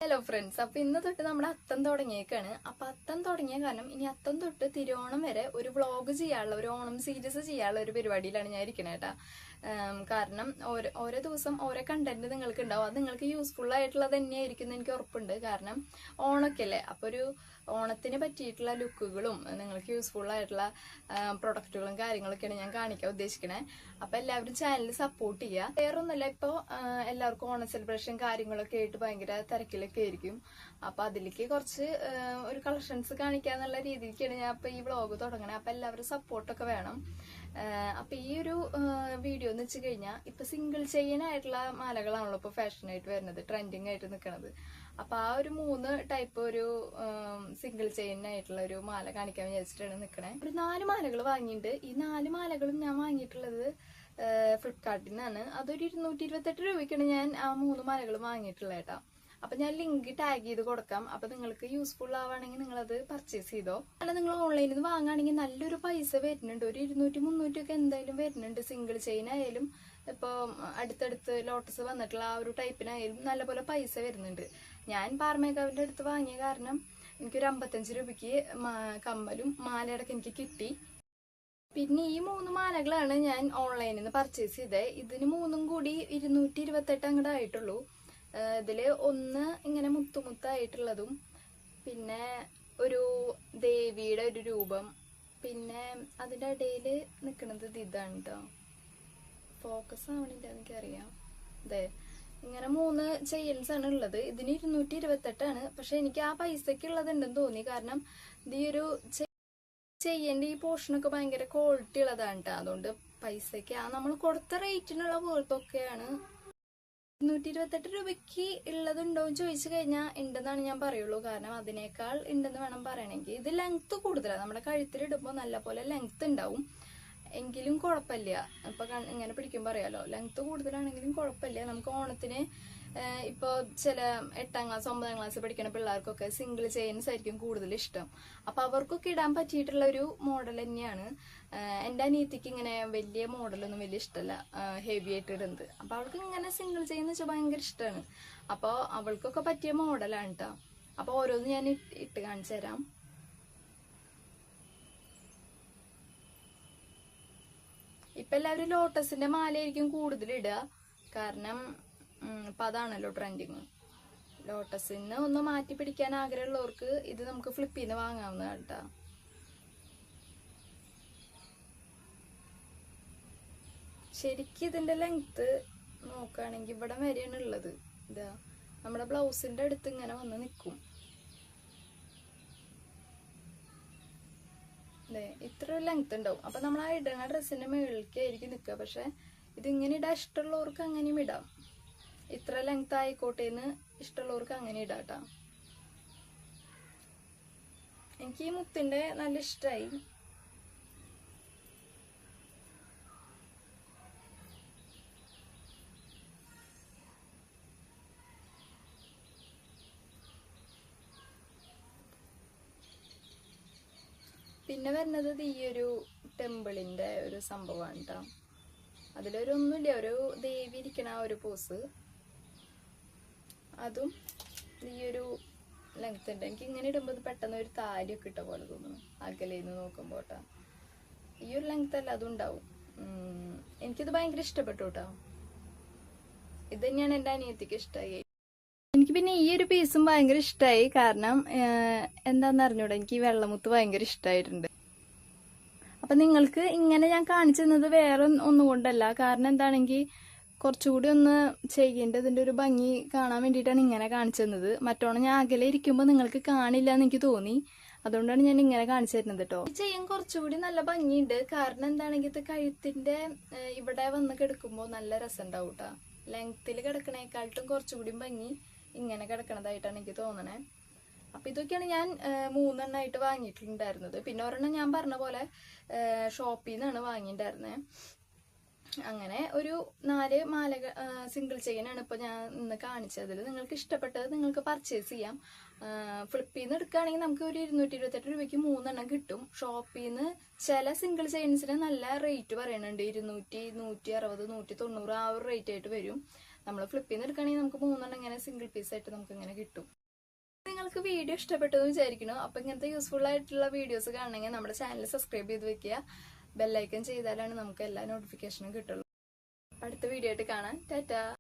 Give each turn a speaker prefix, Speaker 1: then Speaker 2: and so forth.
Speaker 1: Hello friends, അപ്പൊ ഇന്ന് തൊട്ട് നമ്മുടെ അത്തം തുടങ്ങിയേക്കാണ്. അപ്പൊ അത്തം തുടങ്ങിയ കാരണം ഇനി അത്തം തൊട്ട് തിരുവോണം വരെ ഒരു വ്ളോഗ് ചെയ്യാനുള്ള, ഒരു ഓണം സീരീസ് ചെയ്യാനുള്ള ഒരു പരിപാടിയിലാണ് ഞാൻ ഇരിക്കണേ കേട്ടാ. കാരണം ഓരോ ദിവസം ഓരോ കണ്ടന്റ് നിങ്ങൾക്ക് ഉണ്ടാവും. അത് നിങ്ങൾക്ക് യൂസ്ഫുൾ ആയിട്ടുള്ളത് തന്നെയായിരിക്കും എന്ന് എനിക്ക് ഉറപ്പുണ്ട്. കാരണം ഓണമൊക്കെ അല്ലേ, അപ്പൊ ഒരു ഓണത്തിന് പറ്റിയിട്ടുള്ള ലുക്കുകളും നിങ്ങൾക്ക് യൂസ്ഫുൾ ആയിട്ടുള്ള പ്രൊഡക്റ്റുകളും കാര്യങ്ങളൊക്കെയാണ് ഞാൻ കാണിക്കാൻ ഉദ്ദേശിക്കണേ. അപ്പൊ എല്ലാവരും ചാനൽ സപ്പോർട്ട് ചെയ്യുക. വേറൊന്നുമല്ല, ഇപ്പൊ എല്ലാവർക്കും ഓണം സെലിബ്രേഷൻ കാര്യങ്ങളൊക്കെ ആയിട്ട് ഭയങ്കര തിരക്കിലൊക്കെ ആയിരിക്കും. അപ്പൊ അതിലേക്ക് കുറച്ച് ഒരു കളക്ഷൻസ് കാണിക്കാന്നുള്ള രീതിക്കാണ് ഞാൻ ഇപ്പൊ ഈ വ്ളോഗ് തുടങ്ങണേ. അപ്പൊ എല്ലാവരും സപ്പോർട്ടൊക്കെ വേണം. അപ്പൊ ഈ ഒരു വീഡിയോ എന്ന് വെച്ച് കഴിഞ്ഞാൽ ഇപ്പൊ സിംഗിൾ ചെയിൻ ആയിട്ടുള്ള മാലകളാണല്ലോ ഇപ്പൊ ഫാഷനായിട്ട് വരുന്നത്, ട്രെൻഡിങ് ആയിട്ട് നിൽക്കുന്നത്. അപ്പൊ ആ ഒരു 3 ടൈപ്പ് ഒരു സിംഗിൾ ചെയിൻ ആയിട്ടുള്ള ഒരു മാല കാണിക്കാൻ വിചാരിച്ചിട്ടാണ് നിൽക്കണേ. ഒരു 4 മാലകൾ വാങ്ങിയിട്ടുണ്ട്. ഈ 4 മാലകളും ഞാൻ വാങ്ങിയിട്ടുള്ളത് ഫ്ലിപ്കാർട്ടിൽ നിന്നാണ്. അതൊരു 228 രൂപയ്ക്കാണ് ഞാൻ ആ 3 മാലകൾ വാങ്ങിയിട്ടുള്ളത് കേട്ടോ. അപ്പൊ ഞാൻ ലിങ്ക് ടാഗ് ചെയ്ത് കൊടുക്കാം. അപ്പൊ നിങ്ങൾക്ക് യൂസ്ഫുൾ ആവുകയാണെങ്കിൽ നിങ്ങൾ അത് പർച്ചേസ് ചെയ്തോ. അല്ല, നിങ്ങൾ ഓൺലൈനിൽ നിന്ന് വാങ്ങുകയാണെങ്കിൽ നല്ലൊരു പൈസ വരുന്നുണ്ട്. ഒരു 200-300 ഒക്കെ എന്തായാലും വരുന്നുണ്ട്. സിംഗിൾ ചെയിൻ ആയാലും ഇപ്പൊ അടുത്തടുത്ത് ലോട്ടസ് വന്നിട്ടുള്ള ആ ഒരു ടൈപ്പിനായാലും നല്ലപോലെ പൈസ വരുന്നുണ്ട്. ഞാൻ പാർമേക്കാവിന്റെ അടുത്ത് വാങ്ങിയ കാരണം എനിക്കൊരു 55 രൂപയ്ക്ക് കമ്മലും മാലയടക്കം എനിക്ക് കിട്ടി. പിന്നെ ഈ 3 മാലകളാണ് ഞാൻ ഓൺലൈനിൽ നിന്ന് പർച്ചേസ് ചെയ്തത്. ഇതിന് 3 കൂടി 228 അങ്ങോട്ട് ആയിട്ടുള്ളൂ. ഇതില് ഒന്ന് ഇങ്ങനെ മുത്തുമുത്തായിട്ടുള്ളതും, പിന്നെ ഒരു ദേവിയുടെ ഒരു രൂപം, പിന്നെ അതിന്റെ ഇടയിൽ നിക്കണത് ഇതാണ് കേട്ടോ. ഫോക്കസ് ആവണില്ല, എനിക്കറിയാം. അതെ, ഇങ്ങനെ 3 ചെയിൻസ് ആണ് ഉള്ളത്. ഇതിന് 228 ആണ്. പക്ഷെ എനിക്ക് ആ പൈസക്ക് ഉള്ളതുണ്ടെന്ന് തോന്നി. കാരണം ഇത് ഈ ഒരു ചെയ്യേണ്ട ഈ പോർഷനൊക്കെ ഭയങ്കര ക്വാളിറ്റി ഉള്ളതാണ് കേട്ടോ. അതുകൊണ്ട് പൈസക്ക് നമ്മൾ കൊടുത്ത റേറ്റിനുള്ള പോലത്തൊക്കെയാണ്. 228 രൂപയ്ക്ക് ഉള്ളതുണ്ടോ എന്ന് ചോദിച്ചു കഴിഞ്ഞാൽ ഉണ്ടെന്നാണ് ഞാൻ പറയുള്ളൂ. കാരണം അതിനേക്കാൾ ഉണ്ടെന്ന് വേണം പറയണമെങ്കിൽ. ഇത് ലെങ്ത് കൂടുതലാണ്. നമ്മുടെ കഴുത്തിലിടുമ്പോൾ നല്ല പോലെ ലെങ്ത് ഉണ്ടാവും. എങ്കിലും കുഴപ്പമില്ല. ഇപ്പൊ ഇങ്ങനെ പിടിക്കുമ്പോൾ അറിയാലോ, ലെങ്ത് കൂടുതലാണെങ്കിലും കുഴപ്പമില്ല. നമുക്ക് ഓണത്തിന് ഇപ്പൊ ചില 8ാം ക്ലാസ് 9ാം ക്ലാസ് പഠിക്കുന്ന പിള്ളേർക്കൊക്കെ സിംഗിൾ ചെയിൻസ് ആയിരിക്കും കൂടുതൽ ഇഷ്ടം. അപ്പൊ അവർക്കൊക്കെ ഇടാൻ പറ്റിയിട്ടുള്ള ഒരു മോഡൽ തന്നെയാണ്. എന്റെ അനിയത്തിക്ക് ഇങ്ങനെ വലിയ മോഡലൊന്നും വലിയ ഇഷ്ടമല്ല, ഹെവി ആയിട്ട് ഇടുന്നത്. അപ്പൊ അവൾക്ക് ഇങ്ങനെ സിംഗിൾ ചെയിൻ എന്ന് വെച്ചാൽ ഭയങ്കര ഇഷ്ടമാണ്. അപ്പൊ അവൾക്കൊക്കെ പറ്റിയ മോഡലാണ് കേട്ടോ. അപ്പൊ ഓരോന്ന് ഞാൻ ഇട്ട് കാണിച്ചു തരാം. ഇപ്പൊ എല്ലാവരും ലോട്ടസിന്റെ മാലയായിരിക്കും കൂടുതൽ ഇടുക. കാരണം ഇപ്പൊ അതാണല്ലോ ട്രെൻഡിങ്. ലോട്ടസിന് ഒന്ന് മാറ്റി പിടിക്കാൻ ആഗ്രഹമുള്ളവർക്ക് ഇത് നമുക്ക് ഫ്ലിപ്പിൽ നിന്ന് വാങ്ങാവുന്നതാണ് കേട്ടോ. ശരിക്കും ഇതിന്റെ ലെങ്ത് നോക്കുകയാണെങ്കിൽ ഇവിടെ വരെയാണ് ഉള്ളത്. ഇതാ നമ്മുടെ ബ്ലൗസിന്റെ അടുത്ത് ഇങ്ങനെ വന്ന് നിൽക്കും. അതെ, ഇത്ര ലെങ്ത് ഉണ്ടാവും. അപ്പൊ നമ്മൾ ആ ഇടുന്ന ഡ്രസ്സിന്റെ മുകളിലേക്ക് ആയിരിക്കും നിൽക്കുക. പക്ഷെ ഇതിങ്ങനെ ഇടാൻ ഇഷ്ടമുള്ളവർക്ക് അങ്ങനെയും ഇടാം. ഇത്ര ലെങ്ത് ആയിക്കോട്ടേന്ന് ഇഷ്ടമുള്ളവർക്ക് അങ്ങനെ ഇടാം കേട്ടോ. എനിക്ക് ഈ മുത്തിന്റെ നല്ല ഇഷ്ടമായി. പിന്നെ വരുന്നത് ഈ ഒരു ടെമ്പിളിന്റെ ഒരു സംഭവമാണ് കേട്ടോ. അതിലൊരൊന്നുമില്ല, ഒരു ദേവി ഇരിക്കണ ഒരു പോസ്. അതും ഈ ഒരു ലെങ്ത് ഉണ്ട്. എനിക്ക് ഇങ്ങനെ ഇടുമ്പോൾ പെട്ടെന്ന് ഒരു താലിയൊക്കെ ഇട്ട പോലെ തോന്നുന്നു അകലേന്ന് നോക്കുമ്പോ കേട്ടോ. ഈ ഒരു ലെങ്ത് അല്ല അതും ഉണ്ടാവും. എനിക്കിത് ഭയങ്കര ഇഷ്ടപ്പെട്ടു കേട്ടോ. ഇത് തന്നെയാണ് എന്റെ അനിയത്തിക്ക് ഇഷ്ടമായി. എനിക്ക് പിന്നെ ഈ ഒരു പീസും ഭയങ്കര ഇഷ്ടമായി. കാരണം എന്താന്ന് അറിഞ്ഞൂടാ, എനിക്ക് ഈ വെള്ളമുത്ത് ഭയങ്കര ഇഷ്ടമായിട്ടുണ്ട്. അപ്പൊ നിങ്ങൾക്ക് ഇങ്ങനെ ഞാൻ കാണിച്ചു തന്നത് വേറെ ഒന്നും കൊണ്ടല്ല. കാരണം എന്താണെങ്കിൽ കുറച്ചുകൂടി ഒന്ന് ചെയ്യേണ്ടതിന്റെ ഒരു ഭംഗി കാണാൻ വേണ്ടിയിട്ടാണ് ഇങ്ങനെ കാണിച്ചു തന്നത്. മറ്റോണം ഞാൻ അകലെ ഇരിക്കുമ്പോൾ നിങ്ങൾക്ക് കാണില്ല എന്ന് എനിക്ക് തോന്നി. അതുകൊണ്ടാണ് ഞാൻ ഇങ്ങനെ കാണിച്ചു തരുന്നത് കേട്ടോ. ചെയ്യാൻ കുറച്ചുകൂടി നല്ല ഭംഗിയുണ്ട്. കാരണം എന്താണെങ്കിൽ ഇത് കഴുത്തിന്റെ ഇവിടെ വന്ന് കിടക്കുമ്പോൾ നല്ല രസം ഉണ്ടാവും കേട്ടോ. ലെങ്ത്തിൽ കിടക്കണേക്കാട്ടും കുറച്ചുകൂടി ഭംഗി ഇങ്ങനെ കിടക്കണതായിട്ടാണ് എനിക്ക് തോന്നണേ. അപ്പൊ ഇതൊക്കെയാണ് ഞാൻ 3 എണ്ണമായിട്ട് വാങ്ങിയിട്ടുണ്ടായിരുന്നത്. പിന്നെ ഒരെണ്ണം ഞാൻ പറഞ്ഞ പോലെ ഷോപ്പിൽ നിന്നാണ് വാങ്ങിയിട്ടുണ്ടായിരുന്നത്. അങ്ങനെ ഒരു 4 മാലകൾ സിംഗിൾ ചെയിനാണ് ഇപ്പൊ ഞാൻ ഇന്ന് കാണിച്ചതിൽ. നിങ്ങൾക്ക് ഇഷ്ടപ്പെട്ടത് നിങ്ങൾക്ക് പർച്ചേസ് ചെയ്യാം. ഫ്ലിപ്പിൽ നിന്ന് എടുക്കുകയാണെങ്കിൽ നമുക്ക് ഒരു 228 രൂപയ്ക്ക് 3 എണ്ണം കിട്ടും. ഷോപ്പിൽ നിന്ന് ചില സിംഗിൾ ചെയിൻസിന് നല്ല റേറ്റ് പറയുന്നുണ്ട്. 200, 160, 190 ആ ഒരു റേറ്റ് ആയിട്ട് വരും. നമ്മൾ ഫ്ലിപ്പിൽ നിന്ന് എടുക്കുകയാണെങ്കിൽ നമുക്ക് 3 ഇങ്ങനെ സിംഗിൾ പീസ് ആയിട്ട് നമുക്ക് ഇങ്ങനെ കിട്ടും. നിങ്ങൾക്ക് വീഡിയോ ഇഷ്ടപ്പെട്ടെന്ന് വിചാരിക്കുന്നു. അപ്പൊ ഇങ്ങനത്തെ യൂസ്ഫുൾ ആയിട്ടുള്ള വീഡിയോസ് കാണണമെങ്കിൽ നമ്മുടെ ചാനൽ സബ്സ്ക്രൈബ് ചെയ്ത് വെക്കുക. ബെല്ലൈക്കൺ ചെയ്താലാണ് നമുക്ക് എല്ലാ നോട്ടിഫിക്കേഷനും കിട്ടുള്ളൂ. അടുത്ത വീഡിയോ ആയിട്ട് കാണാം. ടാറ്റാ.